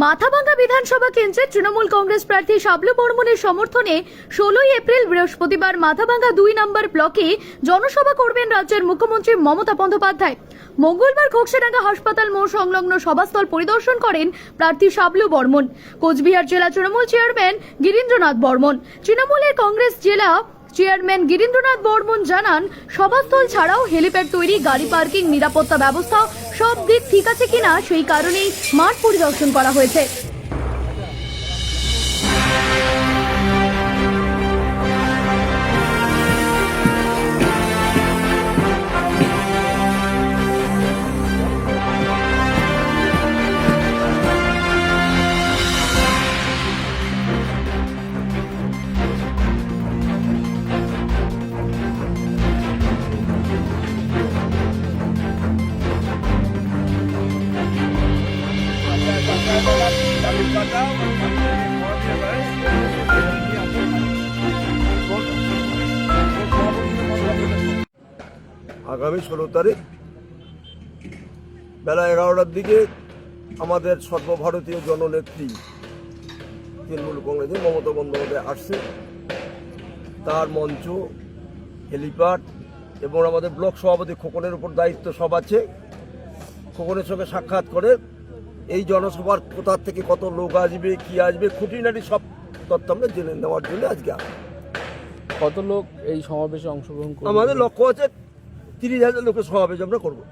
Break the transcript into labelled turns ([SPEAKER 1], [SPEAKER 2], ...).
[SPEAKER 1] মাথাভাঙ্গা বিধানসভা কেন্দ্রে তৃণমূল কংগ্রেস প্রার্থী শাবলু বর্মনের সমর্থনে 16 এপ্রিল বৃহস্পতিবার মাথাভাঙ্গা 2 নম্বর ব্লকে জনসভা করবেন রাজ্যের মুখ্যমন্ত্রী মমতা বন্দ্যোপাধ্যায়। মঙ্গলবার ঘোকসাডাঙ্গা হাসপাতাল মোড় সংলগ্ন সভাস্থল পরিদর্শন করেন প্রার্থী শাবলু বর্মন। কোচবিহার জেলা তৃণমূল চেয়ারম্যান গিরীন্দ্রনাথ বর্মন। তৃণমূলের কংগ্রেস জেলা চেয়ারম্যান গিরীন্দ্রনাথ বর্মন জানান, সভাস্থল ছাড়াও হেলিপ্যাড তৈরি, গাড়ি পার্কিং, নিরাপত্তা ব্যবস্থা সব দিক ঠিক আছে কিনা সেই কারণেই মাঠ পরিদর্শন করা হয়েছে।
[SPEAKER 2] আগামী 16 তারিখ বেলা 11টার দিকে আমাদের সর্বভারতীয় জননেত্রী তৃণমূল কংগ্রেসের মমতা বন্দ্যোপাধ্যায় আসছে। তার মঞ্চ, হেলিপ্যাড এবং আমাদের ব্লক সভাপতি খোকনের উপর দায়িত্ব সব আছে। খোকনের সঙ্গে সাক্ষাৎ করে এই জনসভার কোথা থেকে কত লোক আসবে, কি আসবে, খুঁটিনাটি সব তথ্য আমরা জেনে নেওয়ার জন্য আজকে আসবে।
[SPEAKER 3] কত লোক এই সমাবেশে অংশগ্রহণ করবে?
[SPEAKER 2] আমাদের লক্ষ্য আছে 30,000 লোকের সমাবেশ আমরা করবো।